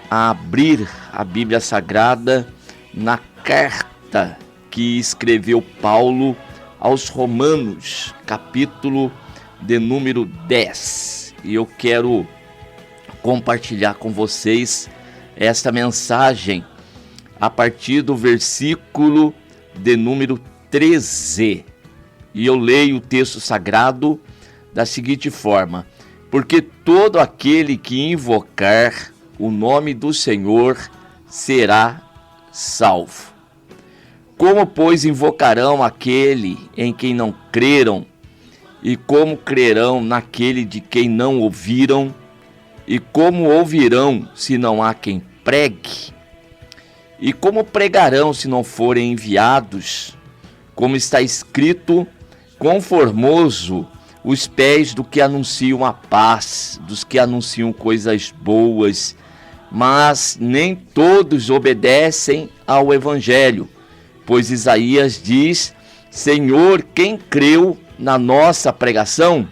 a abrir a Bíblia Sagrada na carta que escreveu Paulo aos Romanos, capítulo de número 10. E eu quero compartilhar com vocês esta mensagem a partir do versículo de número 13. E eu leio o texto sagrado da seguinte forma: porque todo aquele que invocar o nome do Senhor será salvo. Como, pois, invocarão aquele em quem não creram? E como crerão naquele de quem não ouviram? E como ouvirão se não há quem pregue? E como pregarão se não forem enviados? Como está escrito: quão formoso os pés do que anunciam a paz, dos que anunciam coisas boas, mas nem todos obedecem ao Evangelho. Pois Isaías diz: Senhor, quem creu na nossa pregação?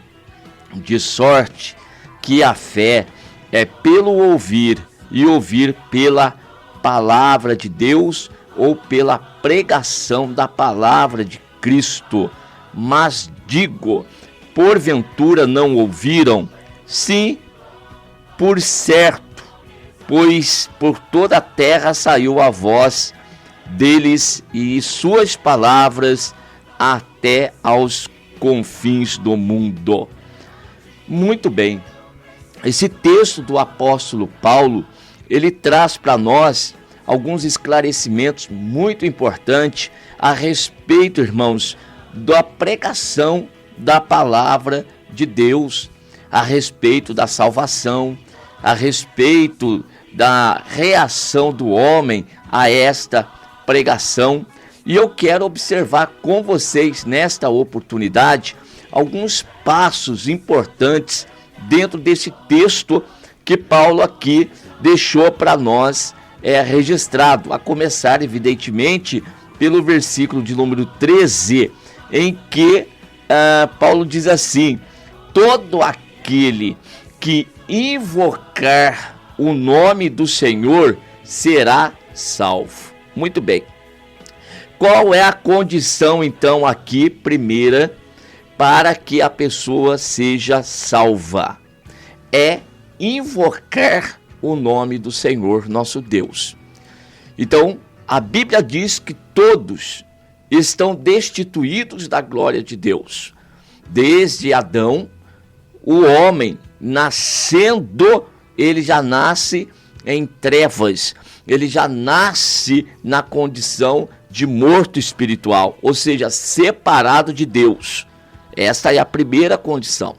De sorte que a fé é pelo ouvir, e ouvir pela palavra de Deus, ou pela pregação da palavra de Cristo. Mas digo, porventura não ouviram? Sim, por certo, pois por toda a terra saiu a voz deles e suas palavras até aos confins do mundo. Muito bem, esse texto do apóstolo Paulo, ele traz para nós alguns esclarecimentos muito importantes a respeito, irmãos, da pregação da palavra de Deus, a respeito da salvação, a respeito da reação do homem a esta pregação. E eu quero observar com vocês nesta oportunidade alguns passos importantes dentro desse texto que Paulo aqui deixou para nós registrado, a começar evidentemente pelo versículo de número 13, em que Paulo diz assim: todo aquele que invocar o nome do Senhor será salvo. Muito bem. Qual é a condição, então, aqui, primeira, para que a pessoa seja salva? É invocar o nome do Senhor nosso Deus. Então, a Bíblia diz que todos estão destituídos da glória de Deus. Desde Adão, o homem nascendo, ele já nasce em trevas, ele já nasce na condição de morto espiritual, ou seja, separado de Deus. Esta é a primeira condição.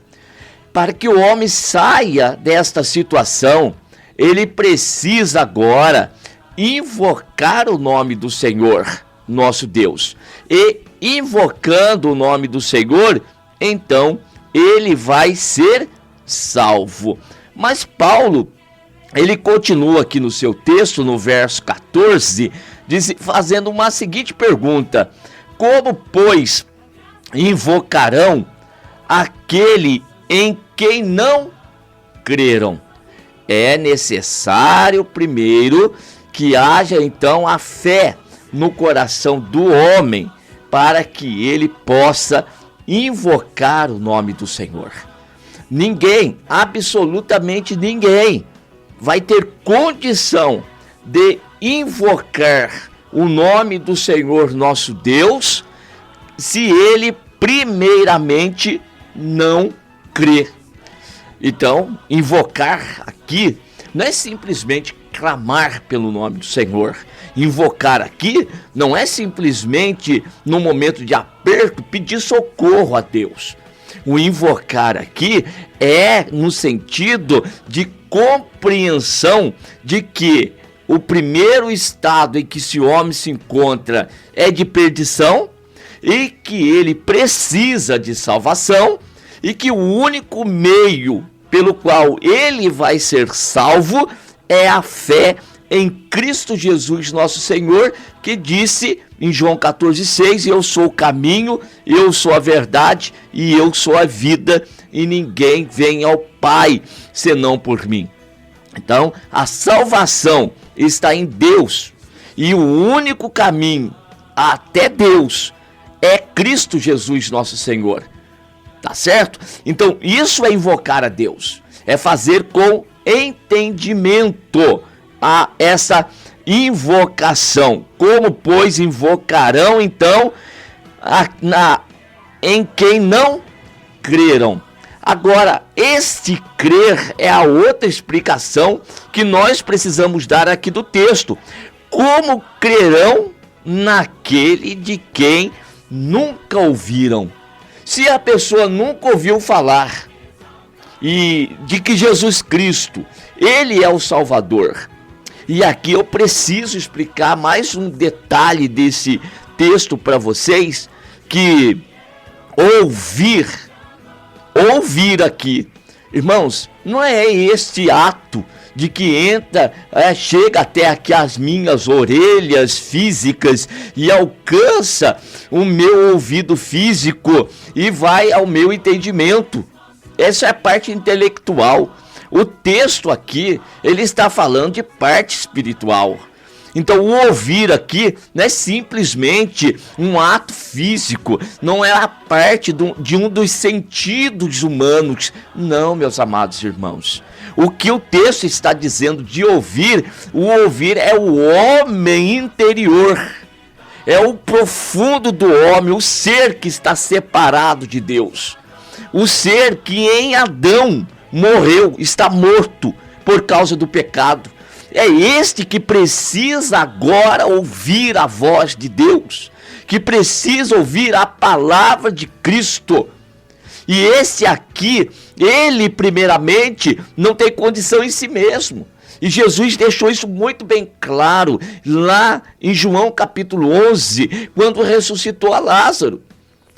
Para que o homem saia desta situação, ele precisa agora invocar o nome do Senhor, nosso Deus. E invocando o nome do Senhor, então ele vai ser salvo. Mas Paulo, ele continua aqui no seu texto, no verso 14, fazendo uma seguinte pergunta: como, pois, invocarão aquele em quem não creram? É necessário primeiro que haja então a fé no coração do homem para que ele possa invocar o nome do Senhor. Ninguém, absolutamente ninguém, vai ter condição de invocar o nome do Senhor nosso Deus se ele primeiramente não crer. Então, invocar aqui não é simplesmente clamar pelo nome do Senhor. Invocar aqui não é simplesmente, no momento de aperto, pedir socorro a Deus. O invocar aqui é no sentido de compreensão de que o primeiro estado em que esse homem se encontra é de perdição e que ele precisa de salvação, e que o único meio pelo qual ele vai ser salvo é a fé em Cristo Jesus nosso Senhor, que disse em João 14,6, eu sou o caminho, eu sou a verdade e eu sou a vida, e ninguém vem ao Pai senão por mim. Então, a salvação está em Deus. E o único caminho até Deus é Cristo Jesus, nosso Senhor. Tá certo? Então, isso é invocar a Deus. É fazer com entendimento essa invocação. Como, pois, invocarão, então, em quem não creram? Agora, este crer é a outra explicação que nós precisamos dar aqui do texto. Como crerão naquele de quem nunca ouviram? Se a pessoa nunca ouviu falar e de que Jesus Cristo, Ele é o Salvador. E aqui eu preciso explicar mais um detalhe desse texto para vocês, que ouvir aqui, irmãos, não é este ato de que entra, chega até aqui as minhas orelhas físicas e alcança o meu ouvido físico e vai ao meu entendimento. Essa é a parte intelectual. O texto aqui, ele está falando de parte espiritual. Então, o ouvir aqui não é simplesmente um ato físico, não é a parte de um dos sentidos humanos. Não, meus amados irmãos. O que o texto está dizendo de ouvir, o ouvir é o homem interior. É o profundo do homem, o ser que está separado de Deus. O ser que em Adão morreu, está morto por causa do pecado. É este que precisa agora ouvir a voz de Deus, que precisa ouvir a palavra de Cristo. E esse aqui, ele primeiramente não tem condição em si mesmo. E Jesus deixou isso muito bem claro lá em João capítulo 11, quando ressuscitou a Lázaro.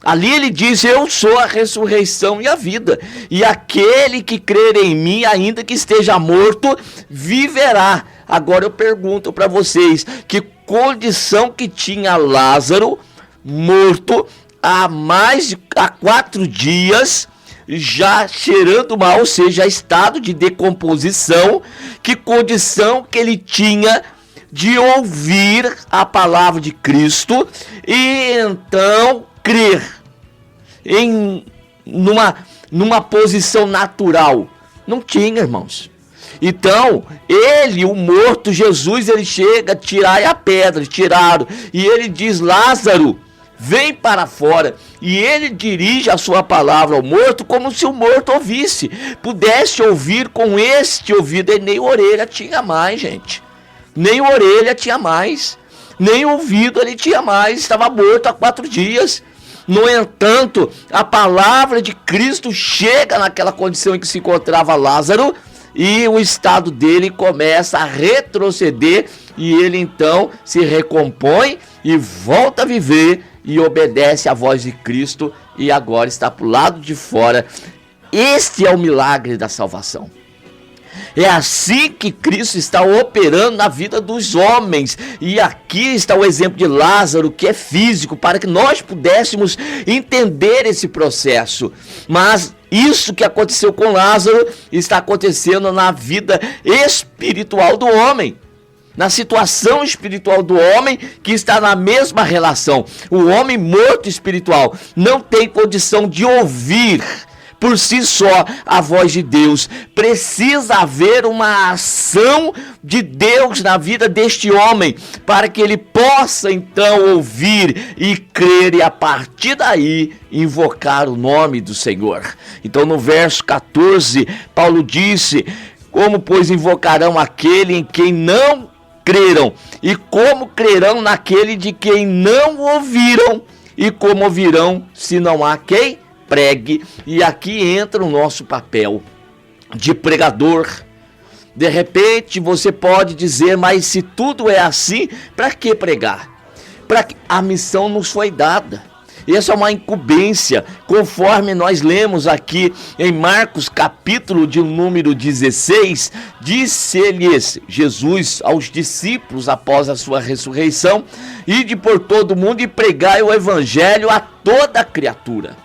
Ali ele diz: eu sou a ressurreição e a vida, e aquele que crer em mim, ainda que esteja morto, viverá. Agora eu pergunto para vocês, que condição que tinha Lázaro, morto há 4 dias, já cheirando mal, ou seja, estado de decomposição, que condição que ele tinha de ouvir a palavra de Cristo e então crer numa posição natural? Não tinha, irmãos. Então, ele, o morto, Jesus, ele chega, tirai a pedra, tiraram, e ele diz: Lázaro, vem para fora. E ele dirige a sua palavra ao morto, como se o morto ouvisse, pudesse ouvir com este ouvido. E nem orelha tinha mais, gente. Nem orelha tinha mais, nem ouvido ele tinha mais, estava morto há 4 dias. No entanto, a palavra de Cristo chega naquela condição em que se encontrava Lázaro, e o estado dele começa a retroceder, e ele então se recompõe e volta a viver e obedece à voz de Cristo, e agora está para o lado de fora. Este é o milagre da salvação. É assim que Cristo está operando na vida dos homens. E aqui está o exemplo de Lázaro, que é físico, para que nós pudéssemos entender esse processo. Mas isso que aconteceu com Lázaro está acontecendo na vida espiritual do homem. Na situação espiritual do homem, que está na mesma relação. O homem morto espiritual não tem condição de ouvir por si só a voz de Deus. Precisa haver uma ação de Deus na vida deste homem, para que ele possa então ouvir e crer, e a partir daí invocar o nome do Senhor. Então no verso 14, Paulo disse: como pois invocarão aquele em quem não creram? E como crerão naquele de quem não ouviram? E como ouvirão se não há quem pregue? E aqui entra o nosso papel de pregador. De repente você pode dizer: mas se tudo é assim, para que pregar? A missão nos foi dada. Essa é uma incumbência, conforme nós lemos aqui em Marcos capítulo de número 16, disse-lhes Jesus aos discípulos após a sua ressurreição: ide por todo mundo e pregai o evangelho a toda criatura.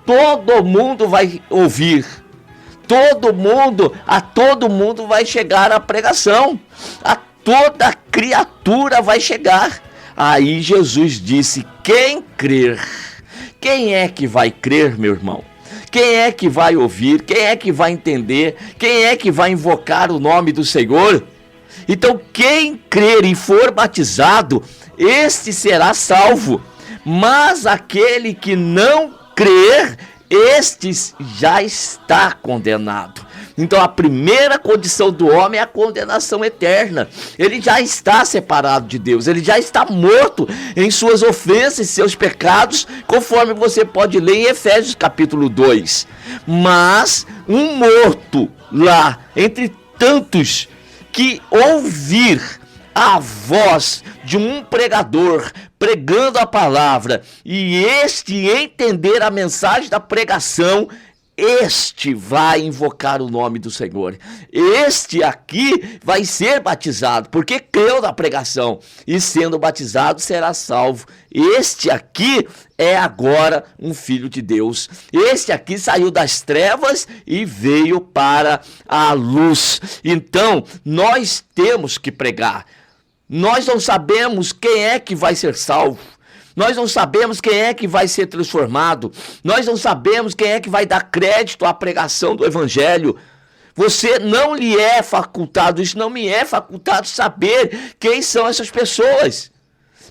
Todo mundo vai ouvir, a todo mundo vai chegar a pregação. A toda criatura vai chegar. Aí Jesus disse: quem crer? Quem é que vai crer, meu irmão? Quem é que vai ouvir? Quem é que vai entender? Quem é que vai invocar o nome do Senhor? Então, quem crer e for batizado, este será salvo. Mas aquele que não crer, este já está condenado. Então, a primeira condição do homem é a condenação eterna. Ele já está separado de Deus, ele já está morto em suas ofensas e seus pecados, conforme você pode ler em Efésios capítulo 2. Mas um morto lá, entre tantos que ouvir a voz de um pregador pregando a palavra e este entender a mensagem da pregação, este vai invocar o nome do Senhor. Este aqui vai ser batizado, porque creu na pregação, e sendo batizado será salvo. Este aqui é agora um filho de Deus. Este aqui saiu das trevas e veio para a luz. Então, nós temos que pregar. Nós não sabemos quem é que vai ser salvo. Nós não sabemos quem é que vai ser transformado. Nós não sabemos quem é que vai dar crédito à pregação do evangelho. Você não lhe é facultado, isso não me é facultado saber quem são essas pessoas.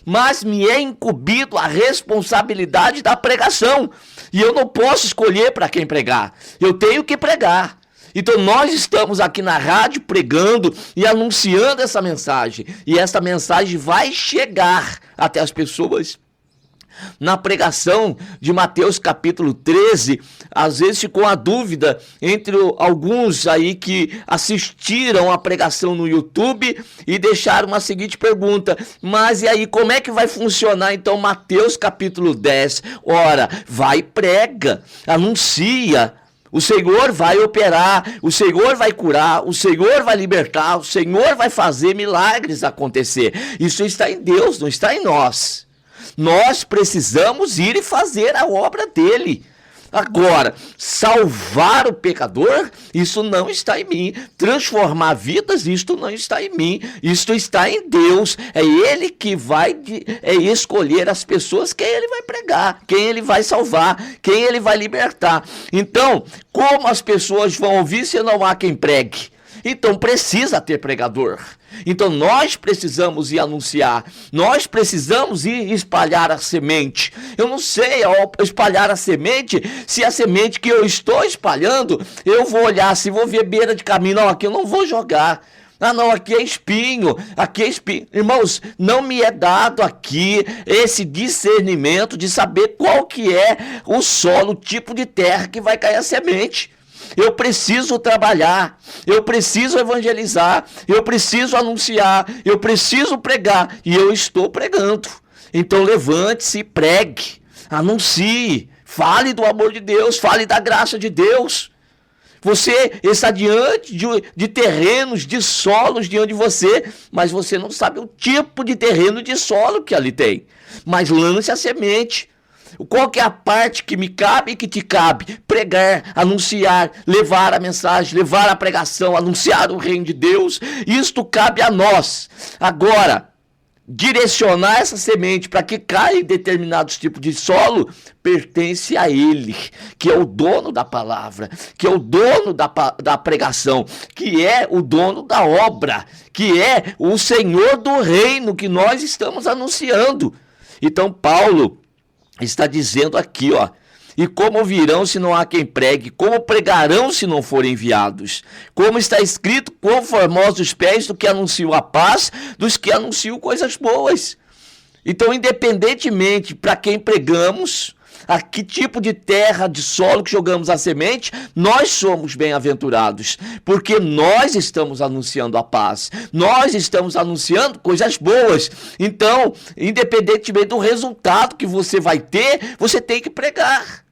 Mas me é incumbido a responsabilidade da pregação. E eu não posso escolher para quem pregar. Eu tenho que pregar. Então nós estamos aqui na rádio pregando e anunciando essa mensagem. E essa mensagem vai chegar até as pessoas. Na pregação de Mateus capítulo 13, às vezes ficou a dúvida entre alguns aí que assistiram a pregação no YouTube e deixaram a seguinte pergunta: mas e aí, como é que vai funcionar então Mateus capítulo 10? Ora, vai e prega, anuncia. O Senhor vai operar, o Senhor vai curar, o Senhor vai libertar, o Senhor vai fazer milagres acontecer. Isso está em Deus, não está em nós. Nós precisamos ir e fazer a obra dele. Agora, salvar o pecador, isso não está em mim. Transformar vidas, isto não está em mim. Isto está em Deus. É Ele que vai escolher as pessoas, quem Ele vai pregar, quem Ele vai salvar, quem Ele vai libertar. Então, como as pessoas vão ouvir se não há quem pregue? Então precisa ter pregador. Então nós precisamos ir anunciar. Nós precisamos ir espalhar a semente. Eu não sei ao espalhar a semente, se a semente que eu estou espalhando, eu vou olhar, se vou ver beira de caminho, não, aqui eu não vou jogar. Ah não, aqui é espinho, aqui é espinho. Irmãos, não me é dado aqui esse discernimento de saber qual que é o solo, o tipo de terra que vai cair a semente. Eu preciso trabalhar, eu preciso evangelizar, eu preciso anunciar, eu preciso pregar, e eu estou pregando. Então levante-se e pregue, anuncie, fale do amor de Deus, fale da graça de Deus. Você está diante de terrenos, de solos diante de você, mas você não sabe o tipo de terreno, de solo que ali tem. Mas lance a semente. Qual que é a parte que me cabe e que te cabe? Pregar, anunciar, levar a mensagem, levar a pregação, anunciar o reino de Deus. Isto cabe a nós. Agora, direcionar essa semente para que caia em determinados tipos de solo, pertence a Ele, que é o dono da palavra, que é o dono da pregação, que é o dono da obra, que é o Senhor do reino que nós estamos anunciando. Então Paulo está dizendo aqui, ó: e como virão se não há quem pregue? Como pregarão se não forem enviados? Como está escrito: quão formosos os pés do que anunciam a paz, dos que anunciam coisas boas. Então, independentemente para quem pregamos, a que tipo de terra, de solo que jogamos a semente, nós somos bem-aventurados, porque nós estamos anunciando a paz, nós estamos anunciando coisas boas. Então, independentemente do resultado que você vai ter, você tem que pregar,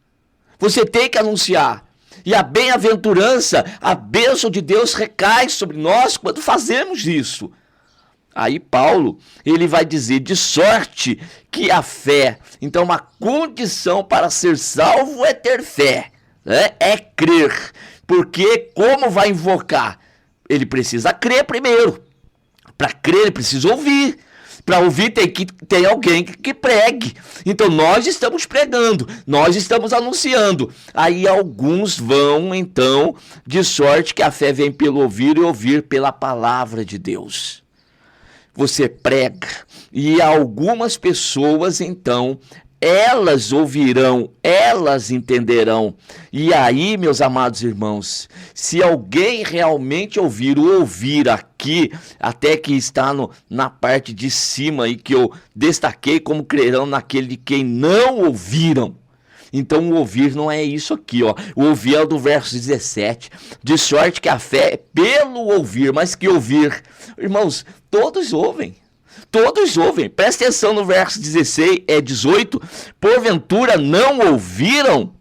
você tem que anunciar. E a bem-aventurança, a bênção de Deus recai sobre nós quando fazemos isso. Aí Paulo, ele vai dizer: de sorte que a fé, então uma condição para ser salvo é ter fé, né? É crer. Porque como vai invocar? Ele precisa crer primeiro. Para crer, ele precisa ouvir. Para ouvir, tem alguém que pregue. Então, nós estamos pregando, nós estamos anunciando. Aí, alguns vão, então, de sorte que a fé vem pelo ouvir e ouvir pela palavra de Deus. Você prega e algumas pessoas, então, elas ouvirão, elas entenderão. E aí, meus amados irmãos, se alguém realmente ouvir, o ouvir aqui, até que está na parte de cima aí, que eu destaquei como crerão naquele de quem não ouviram. Então o ouvir não é isso aqui, ó. O ouvir é o do verso 17. De sorte que a fé é pelo ouvir, mas que ouvir? Irmãos, todos ouvem. Todos ouvem, presta atenção no verso 18, porventura não ouviram?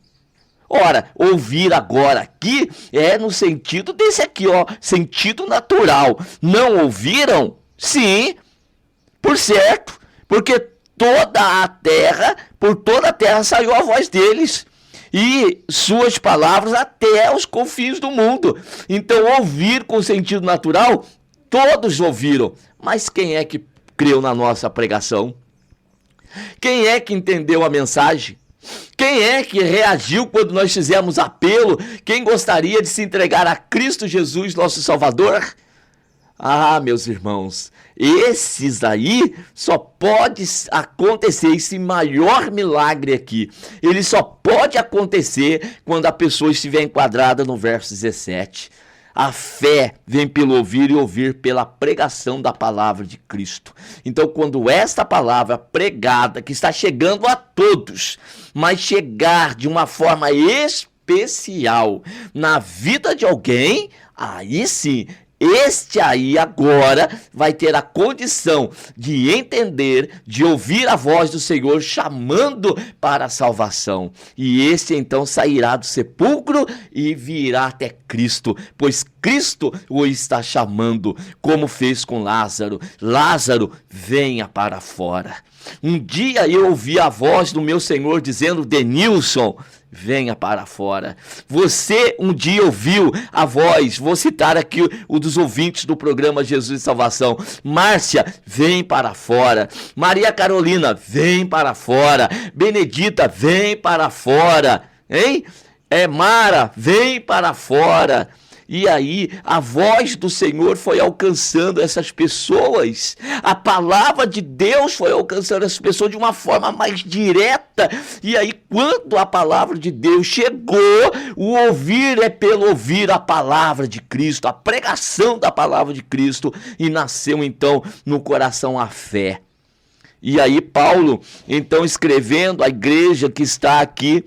Ora, ouvir agora aqui é no sentido desse aqui, ó, sentido natural. Não ouviram? Sim, por certo, porque por toda a terra saiu a voz deles, e suas palavras até os confins do mundo. Então, ouvir com sentido natural, todos ouviram, mas quem é que creu na nossa pregação? Quem é que entendeu a mensagem? Quem é que reagiu quando nós fizemos apelo? Quem gostaria de se entregar a Cristo Jesus, nosso Salvador? Ah, meus irmãos, esses aí só pode acontecer, esse maior milagre aqui, ele só pode acontecer quando a pessoa estiver enquadrada no verso 17. A fé vem pelo ouvir e ouvir pela pregação da palavra de Cristo. Então, quando esta palavra pregada, que está chegando a todos, mas chegar de uma forma especial na vida de alguém, aí sim, este aí agora vai ter a condição de entender, de ouvir a voz do Senhor chamando para a salvação. E este então sairá do sepulcro e virá até Cristo, pois Cristo o está chamando, como fez com Lázaro. Lázaro, venha para fora. Um dia eu ouvi a voz do meu Senhor dizendo: Denilson, venha para fora. Você um dia ouviu a voz, vou citar aqui o dos ouvintes do programa Jesus e Salvação: Márcia, vem para fora. Maria Carolina, vem para fora. Benedita, vem para fora. Hein? Mara, vem para fora. E aí a voz do Senhor foi alcançando essas pessoas. A palavra de Deus foi alcançando essas pessoas de uma forma mais direta. E aí quando a palavra de Deus chegou, o ouvir é pelo ouvir a palavra de Cristo, a pregação da palavra de Cristo. E nasceu então no coração a fé. E aí Paulo, então, escrevendo à igreja que está aqui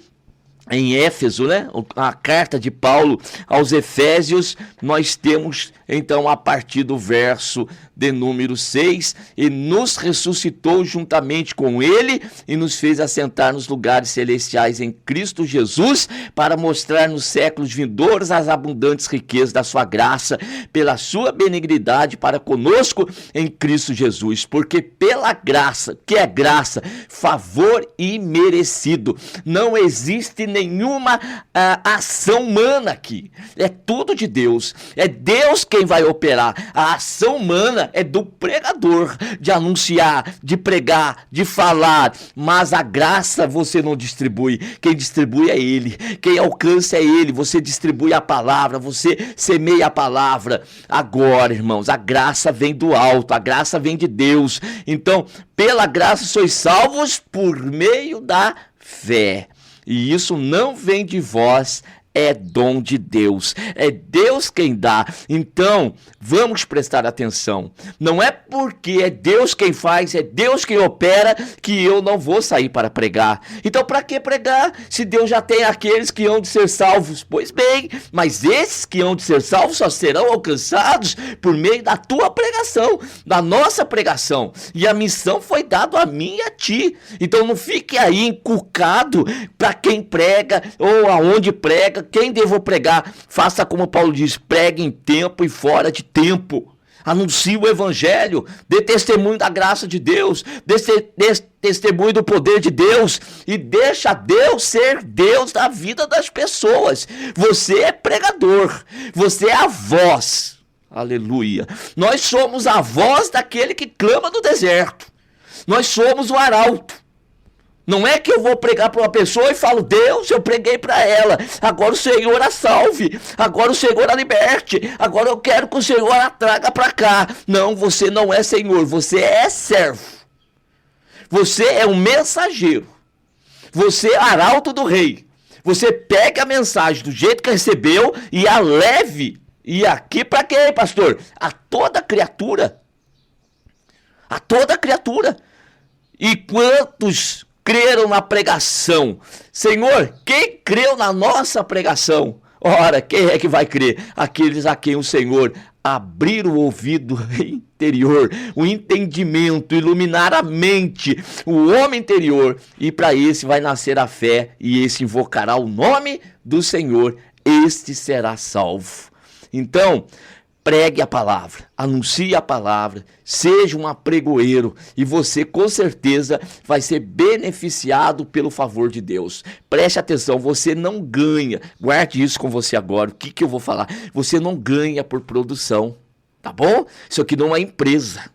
em Éfeso, né? A carta de Paulo aos Efésios, nós temos então a partir do verso de número 6, e nos ressuscitou juntamente com ele e nos fez assentar nos lugares celestiais em Cristo Jesus, para mostrar nos séculos vindouros as abundantes riquezas da sua graça, pela sua benignidade para conosco em Cristo Jesus. Porque pela graça, que é graça, favor imerecido, não existe nenhuma ação humana aqui, é tudo de Deus, é Deus quem vai operar. A ação humana é do pregador, de anunciar, de pregar, de falar, mas a graça você não distribui, quem distribui é ele, quem alcança é ele, você distribui a palavra, você semeia a palavra. Agora, irmãos, a graça vem do alto, a graça vem de Deus. Então, pela graça sois salvos por meio da fé. E isso não vem de vós, é dom de Deus, é Deus quem dá. Então, vamos prestar atenção. Não é porque é Deus quem faz, é Deus quem opera, que eu não vou sair para pregar. Então, para que pregar, se Deus já tem aqueles que hão de ser salvos? Pois bem, mas esses que hão de ser salvos só serão alcançados por meio da tua pregação, da nossa pregação. E a missão foi dada a mim e a ti. Então, não fique aí encucado para quem prega ou aonde prega. Quem devo pregar, faça como Paulo diz: pregue em tempo e fora de tempo. Anuncie o evangelho, dê testemunho da graça de Deus, dê testemunho do poder de Deus e deixa Deus ser Deus da vida das pessoas. Você é pregador, você é a voz. Aleluia. Nós somos a voz daquele que clama no deserto. Nós somos o arauto. Não é que eu vou pregar para uma pessoa e falo, Deus, eu preguei para ela, agora o Senhor a salve, agora o Senhor a liberte, agora eu quero que o Senhor a traga para cá. Não, você não é Senhor, você é servo. Você é um mensageiro. Você é arauto do rei. Você pega a mensagem do jeito que recebeu e a leve. E aqui para quê, pastor? A toda criatura. A toda criatura. E quantos creram na pregação? Senhor, quem creu na nossa pregação? Ora, quem é que vai crer? Aqueles a quem o Senhor abrir o ouvido interior, o entendimento, iluminar a mente, o homem interior, e para esse vai nascer a fé, e esse invocará o nome do Senhor, este será salvo. Então, pregue a palavra, anuncie a palavra, seja um apregoeiro e você com certeza vai ser beneficiado pelo favor de Deus. Preste atenção, você não ganha, guarde isso com você agora, o que eu vou falar? Você não ganha por produção, tá bom? Isso aqui não é empresa.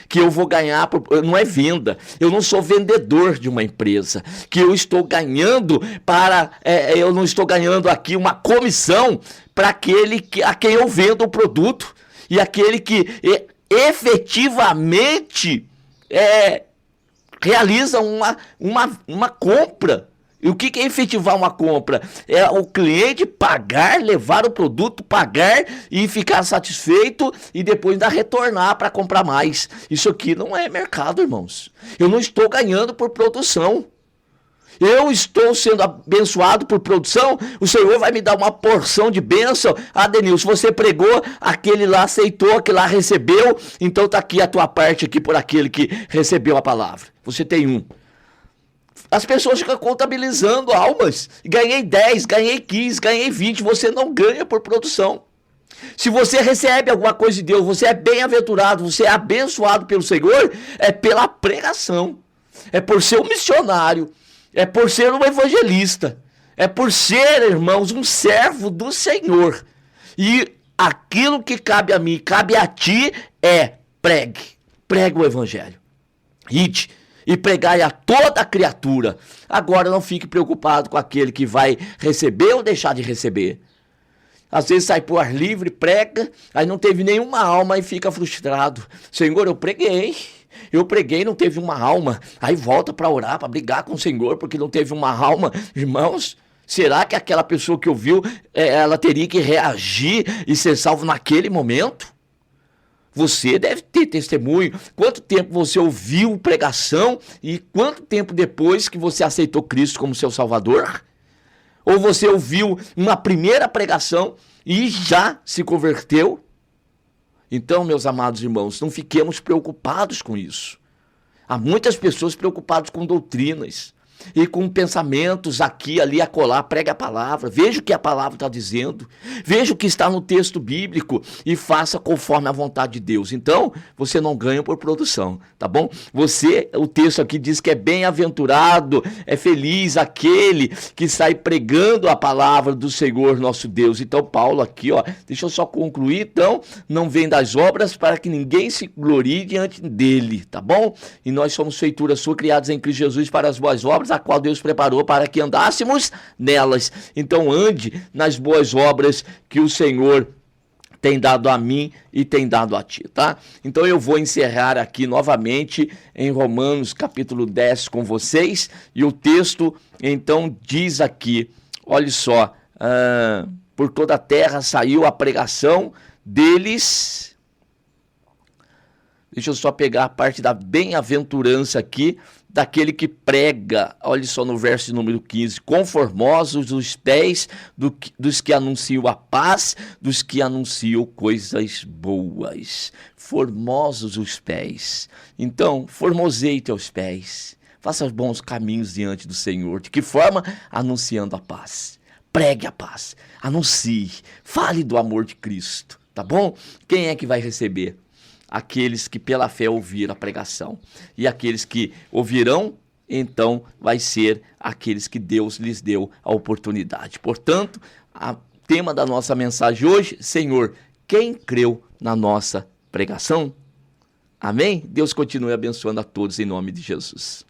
Que eu vou ganhar, não é venda, eu não sou vendedor de uma empresa, que eu estou ganhando eu não estou ganhando aqui uma comissão para aquele a quem eu vendo o produto, e aquele que efetivamente realiza uma compra. E o que é efetivar uma compra? É o cliente pagar, levar o produto, pagar e ficar satisfeito e depois ainda retornar para comprar mais. Isso aqui não é mercado, irmãos. Eu não estou ganhando por produção. Eu estou sendo abençoado por produção, o Senhor vai me dar uma porção de bênção. Ah, Denilson, você pregou, aquele lá aceitou, aquele lá recebeu, então está aqui a tua parte aqui por aquele que recebeu a palavra. Você tem um. As pessoas ficam contabilizando almas. Ganhei 10, ganhei 15, ganhei 20. Você não ganha por produção. Se você recebe alguma coisa de Deus, você é bem-aventurado, você é abençoado pelo Senhor, é pela pregação. É por ser um missionário. É por ser um evangelista. É por ser, irmãos, um servo do Senhor. E aquilo que cabe a mim, cabe a ti, é pregue. Pregue o evangelho. Ide. E pregai a toda criatura. Agora não fique preocupado com aquele que vai receber ou deixar de receber. Às vezes sai por ar livre, prega, aí não teve nenhuma alma e fica frustrado. Senhor, eu preguei, não teve uma alma. Aí volta para orar, para brigar com o Senhor, porque não teve uma alma. Irmãos, será que aquela pessoa que ouviu, ela teria que reagir e ser salvo naquele momento? Você deve ter testemunho. Quanto tempo você ouviu pregação e quanto tempo depois que você aceitou Cristo como seu Salvador? Ou você ouviu uma primeira pregação e já se converteu? Então, meus amados irmãos, não fiquemos preocupados com isso. Há muitas pessoas preocupadas com doutrinas e com pensamentos aqui, ali, acolá. Pregue a palavra, veja o que a palavra está dizendo, veja o que está no texto bíblico e faça conforme a vontade de Deus. Então, você não ganha por produção, tá bom? O texto aqui diz que é bem-aventurado, é feliz aquele que sai pregando a palavra do Senhor nosso Deus. Então, Paulo aqui, deixa eu só concluir, então, não vem das obras para que ninguém se glorie diante dele, tá bom? E nós somos feitura sua, criados em Cristo Jesus para as boas obras, a qual Deus preparou para que andássemos nelas. Então ande nas boas obras que o Senhor tem dado a mim e tem dado a ti, tá? Então eu vou encerrar aqui novamente em Romanos capítulo 10 com vocês, e o texto então diz aqui, olha só, por toda a terra saiu a pregação deles. Deixa eu só pegar a parte da bem-aventurança aqui, daquele que prega, olha só no verso número 15, conformosos os pés dos que anunciam a paz, dos que anunciam coisas boas. Formosos os pés. Então, formoseie teus pés. Faça os bons caminhos diante do Senhor. De que forma? Anunciando a paz. Pregue a paz. Anuncie. Fale do amor de Cristo. Tá bom? Quem é que vai receber? aqueles que pela fé ouviram a pregação. E aqueles que ouvirão, então vai ser aqueles que Deus lhes deu a oportunidade. Portanto, o tema da nossa mensagem hoje: Senhor, quem creu na nossa pregação? Amém? Deus continue abençoando a todos em nome de Jesus.